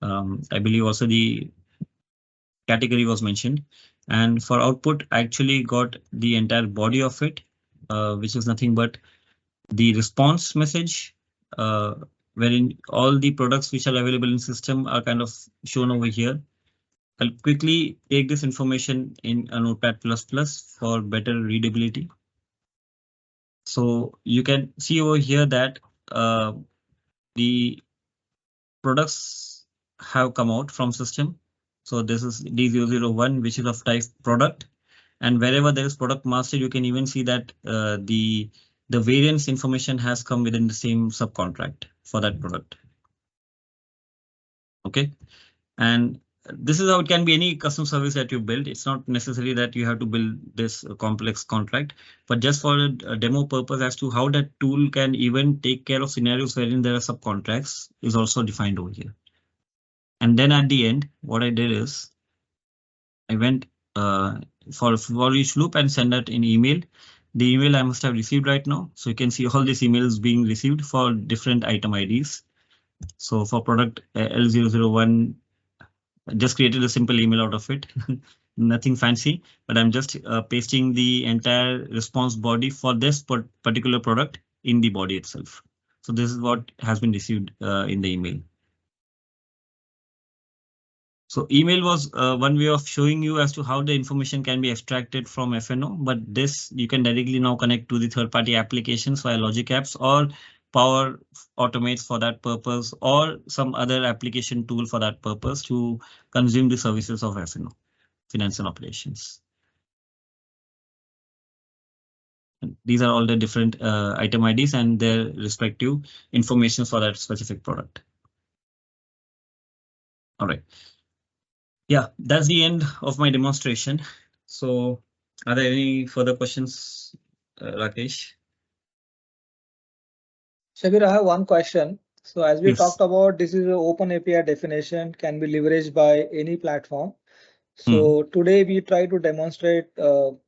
I believe also the category was mentioned. And for output, I actually got the entire body of it, which is nothing but the response message, wherein all the products which are available in system are kind of shown over here. I'll quickly take this information in a Notepad++ for better readability. So you can see over here that the products have come out from system. So this is D001, which is of type product. And wherever there is product master, you can even see that the variance information has come within the same subcontract for that product. Okay, and this is how it can be any custom service that you build. It's not necessary that you have to build this complex contract, but just for a demo purpose as to how that tool can even take care of scenarios wherein there are subcontracts is also defined over here. And then at the end, what I did is I went for each loop and send that in email. The email I must have received right now. So you can see all these emails being received for different item IDs. So for product L001, I just created a simple email out of it. Nothing fancy, but I'm just pasting the entire response body for this particular product in the body itself. So this is what has been received in the email. So email was one way of showing you as to how the information can be extracted from FNO, but this you can directly now connect to the third-party applications via Logic Apps or Power Automates for that purpose, or some other application tool for that purpose to consume the services of FNO, Finance and Operations. And these are all the different item IDs and their respective information for that specific product. All right. Yeah, that's the end of my demonstration. So are there any further questions, Rakesh? Shabir, I have one question. So as we Yes. talked about, this is an open API definition, can be leveraged by any platform. So today we try to demonstrate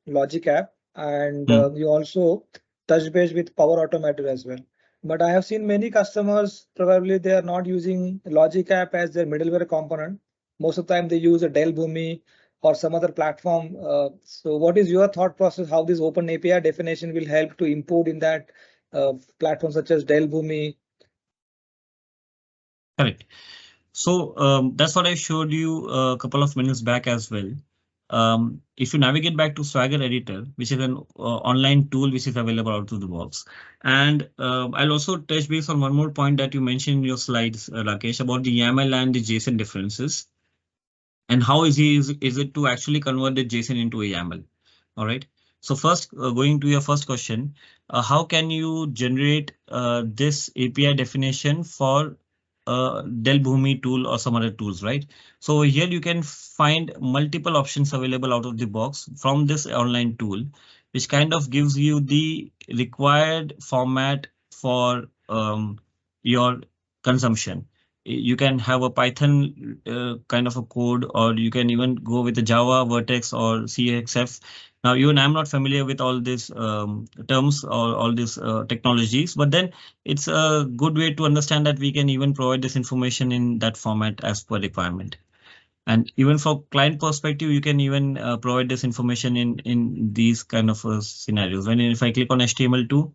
Logic App, and we also touch base with Power Automate as well. But I have seen many customers, probably they are not using Logic App as their middleware component. Most of the time they use a Dell Boomi or some other platform. So what is your thought process, how this open API definition will help to import in that platform such as Dell Boomi? Correct. So that's what I showed you a couple of minutes back as well. If you navigate back to Swagger Editor, which is an online tool which is available out of the box, and I'll also touch base on one more point that you mentioned in your slides, Rakesh, about the YAML and the JSON differences, and how easy is it to actually convert the JSON into a YAML. All right. So first, going to your first question, how can you generate this API definition for Dell Boomi tool or some other tools, right? So here you can find multiple options available out of the box from this online tool, which kind of gives you the required format for your consumption. You can have a Python kind of a code, or you can even go with the Java, Vertex, or CXF. Now, even I'm not familiar with all these terms or all these technologies, but then it's a good way to understand that we can even provide this information in that format as per requirement. And even for client perspective, you can even provide this information in these kind of scenarios. When if I click on HTML2,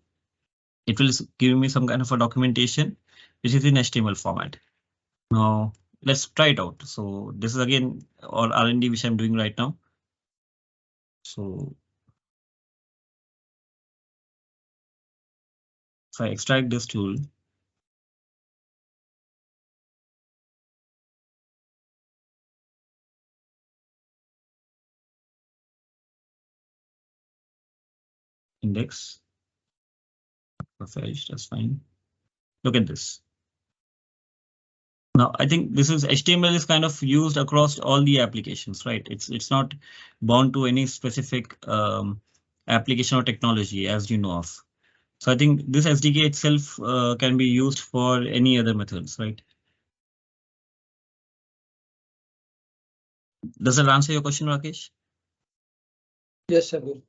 it will give me some kind of a documentation which is in HTML format. Now let's try it out. So this is again all R&D which I'm doing right now. So if I extract this tool, index, that's fine. Look at this. Now, I think this is HTML is kind of used across all the applications, right? It's not bound to any specific application or technology, as you know of. So I think this SDK itself can be used for any other methods, right? Does that answer your question, Rakesh? Yes, Shabir.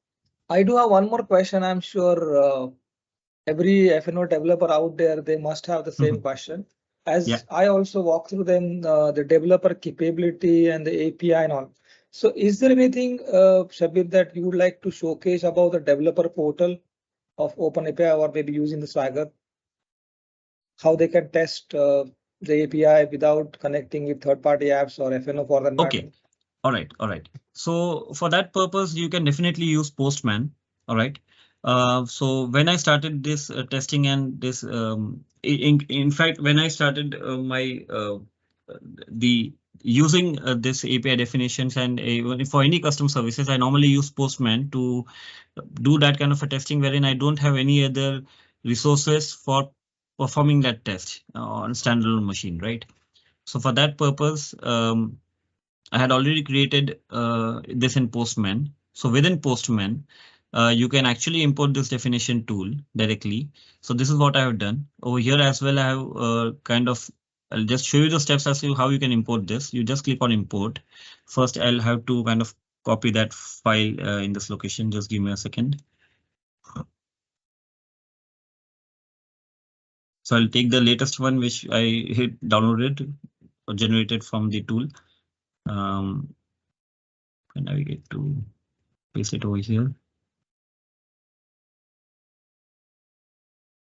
I do have one more question. I'm sure every FNO developer out there, they must have the same question. As I also walk through them, the developer capability and the API and all. So is there anything, Shabir, that you would like to showcase about the developer portal of OpenAPI, or maybe using the Swagger? How they can test the API without connecting with third-party apps or FNO for that matter? Okay. All right. So for that purpose, you can definitely use Postman. All right. So when I started this testing and this, in fact, when I started using this API definitions, and even for any custom services, I normally use Postman to do that kind of a testing wherein I don't have any other resources for performing that test on a standalone machine, right? So for that purpose, I had already created this in Postman. So within Postman, you can actually import this definition tool directly. So this is what I have done over here as well. I have I'll just show you the steps as to how you can import this. You just click on import. First, I'll have to kind of copy that file in this location. Just give me a second. So I'll take the latest one, which I hit downloaded or generated from the tool. And navigate to paste it over here.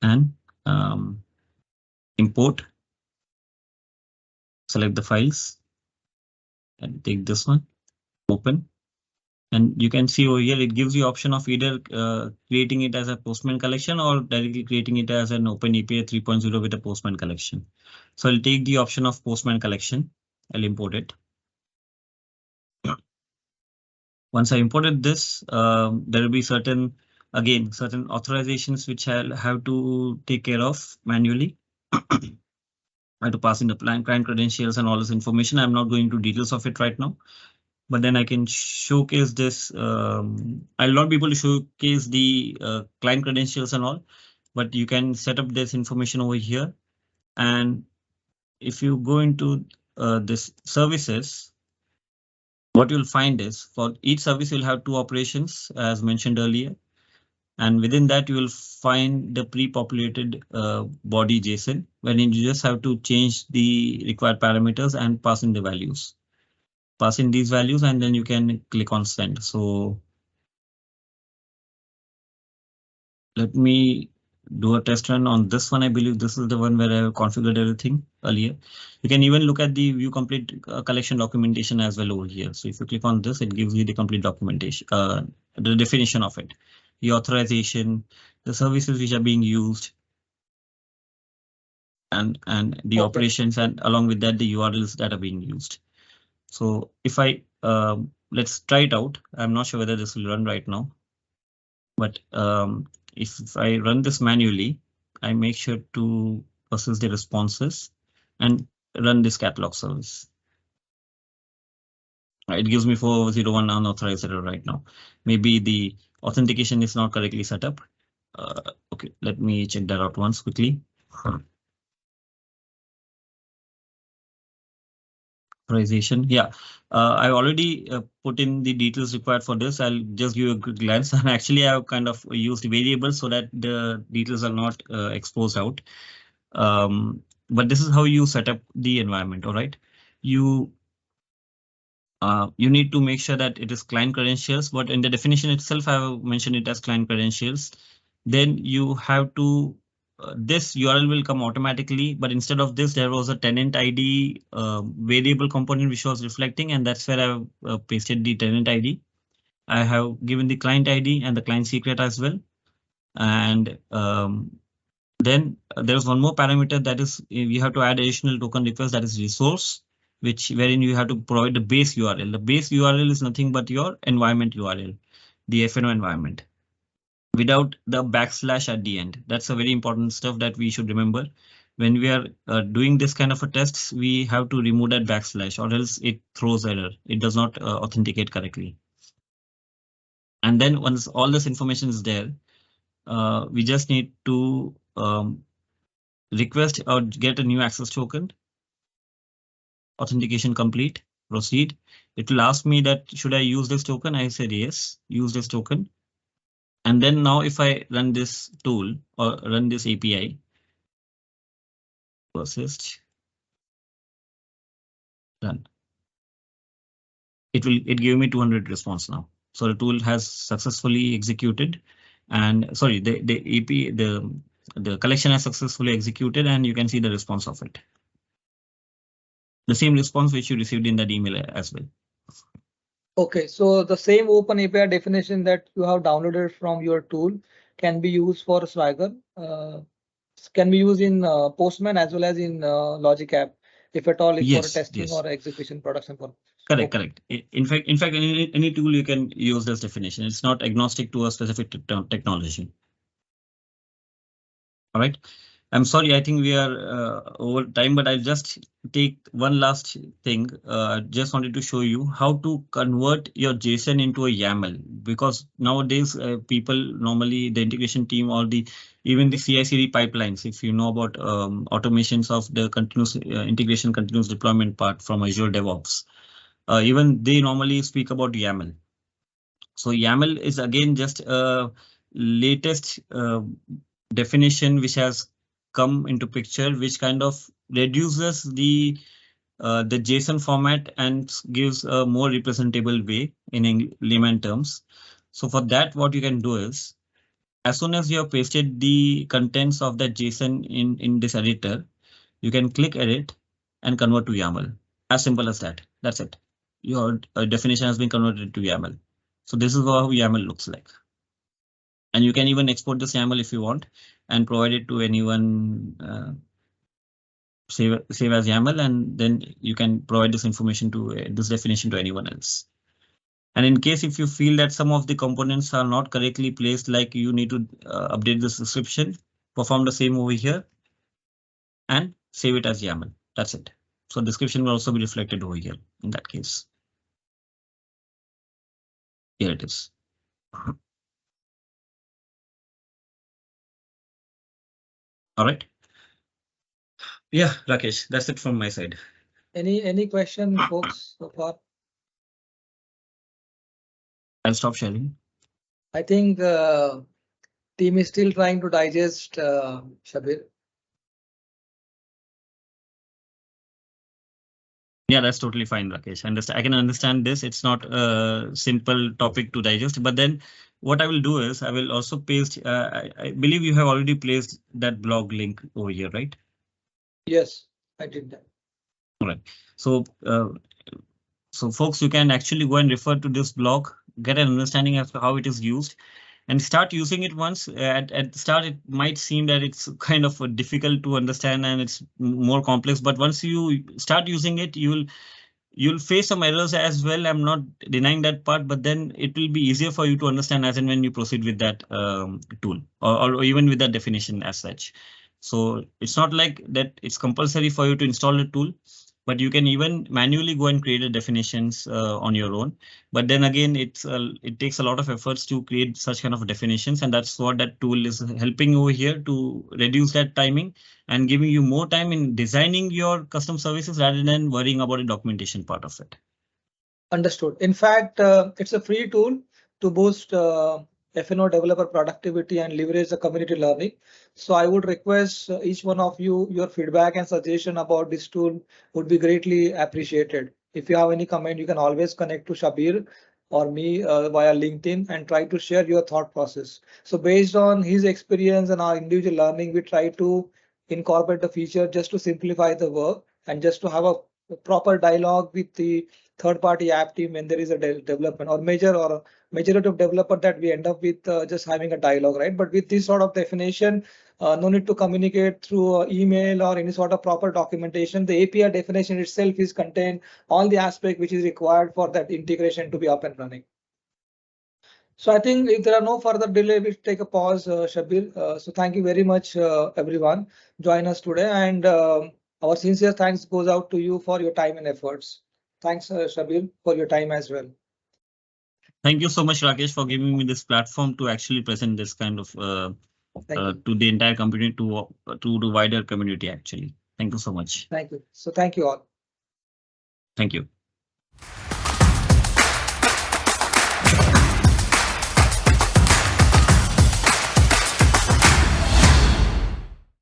And import, select the files and take this one, open. And you can see over here, it gives you option of either creating it as a Postman collection or directly creating it as an Open API 3.0 with a Postman collection. So I'll take the option of Postman collection. I'll import it. Once I imported this, there will be certain authorizations which I'll have to take care of manually. I have to pass in the client credentials and all this information. I'm not going into details of it right now, but then I can showcase this. I'll not be able to showcase the client credentials and all, but you can set up this information over here. And if you go into this services, what you'll find is for each service, you'll have two operations as mentioned earlier. And within that, you will find the pre-populated body JSON, wherein you just have to change the required parameters and pass in the values. Pass in these values and then you can click on send. So let me do a test run on this one. I believe this is the one where I have configured everything earlier. You can even look at the view complete collection documentation as well over here. So if you click on this, it gives you the complete documentation, the definition of it, the authorization, the services which are being used, and the operations, and along with that the URLs that are being used. So if I let's try it out. I'm not sure whether this will run right now, but if I run this manually, I make sure to process the responses and run this catalog service. It gives me 401 unauthorized error right now. Maybe the authentication is not correctly set up. OK, let me check that out once quickly. Authorization. Yeah, I've already put in the details required for this. I'll just give a quick glance. And actually, I've kind of used variables so that the details are not exposed out. But this is how you set up the environment. All right, you need to make sure that it is client credentials, but in the definition itself, I have mentioned it as client credentials. Then you have to this URL will come automatically, but instead of this, there was a tenant ID variable component which was reflecting, and that's where I pasted the tenant ID. I have given the client ID and the client secret as well. And then there's one more parameter, that is we have to add additional token request, that is resource, wherein you have to provide the base URL. The base URL is nothing but your environment URL, the FNO environment, without the backslash at the end. That's a very important stuff that we should remember. When we are doing this kind of a tests, we have to remove that backslash, or else it throws error. It does not authenticate correctly. And then once all this information is there, we just need to request or get a new access token. Authentication complete, proceed. It will ask me that should I use this token? I said yes, use this token. And then now if I run this tool or run this API, persist, run, it give me 200 response now. So the tool has successfully executed, and sorry, the collection has successfully executed, and you can see the response of it. The same response which you received in that email as well. OK, so the same Open API definition that you have downloaded from your tool can be used for Swagger, can be used in Postman as well as in Logic App, if at all, for testing or execution production purpose. Correct, correct. In fact, any tool you can use this definition. It's not agnostic to a specific technology. All right. I'm sorry, I think we are over time, but I'll just take one last thing. Just wanted to show you how to convert your JSON into a YAML, because nowadays people normally the integration team or even the CI/CD pipelines, if you know about automations of the continuous integration, continuous deployment part from Azure DevOps, even they normally speak about YAML. So YAML is again just a latest definition which has come into picture, which kind of reduces the JSON format and gives a more representable way in layman terms. So for that, what you can do is, as soon as you have pasted the contents of that JSON in this editor, you can click edit and convert to YAML. As simple as that. That's it. Your definition has been converted to YAML. So this is how YAML looks like. And you can even export this YAML if you want and provide it to anyone. Save as YAML, and then you can provide this information to this definition to anyone else. And in case if you feel that some of the components are not correctly placed, like you need to update this description, perform the same over here and save it as YAML. That's it. So description will also be reflected over here in that case. Here it is. All right. Yeah, Rakesh, that's it from my side. Any question, folks, so far? I'll stop sharing. I think team is still trying to digest, Shabir. Yeah, that's totally fine, Rakesh. I can understand this. It's not a simple topic to digest, but then what I will do is I will also paste. I believe you have already placed that blog link over here, right? Yes, I did that. All right. So folks, you can actually go and refer to this blog, get an understanding as to how it is used, and start using it once. At the start, it might seem that it's kind of difficult to understand and it's more complex, but once you start using it, you'll face some errors as well. I'm not denying that part, but then it will be easier for you to understand as and when you proceed with that tool or even with that definition as such. So it's not like that it's compulsory for you to install a tool, but you can even manually go and create the definitions on your own. But then again, it takes a lot of efforts to create such kind of definitions, and that's what that tool is helping over here to reduce that timing and giving you more time in designing your custom services rather than worrying about the documentation part of it. Understood. In fact, it's a free tool to boost F&O developer productivity and leverage the community learning. So I would request each one of you, your feedback and suggestion about this tool would be greatly appreciated. If you have any comment, you can always connect to Shabir or me via LinkedIn and try to share your thought process. So based on his experience and our individual learning, we try to incorporate the feature just to simplify the work and just to have a proper dialogue with the third-party app team when there is a development or majority of developer that we end up with just having a dialogue, right? But with this sort of definition, no need to communicate through email or any sort of proper documentation. The API definition itself is contain all the aspect which is required for that integration to be up and running. So I think if there are no further delay, we'll take a pause, Shabir. So thank you very much, everyone, join us today, and our sincere thanks goes out to you for your time and efforts. Thanks, Shabir, for your time as well. Thank you so much, Rakesh, for giving me this platform to actually present this kind of to the entire community, to the wider community, actually. Thank you so much. Thank you. So thank you all. Thank you.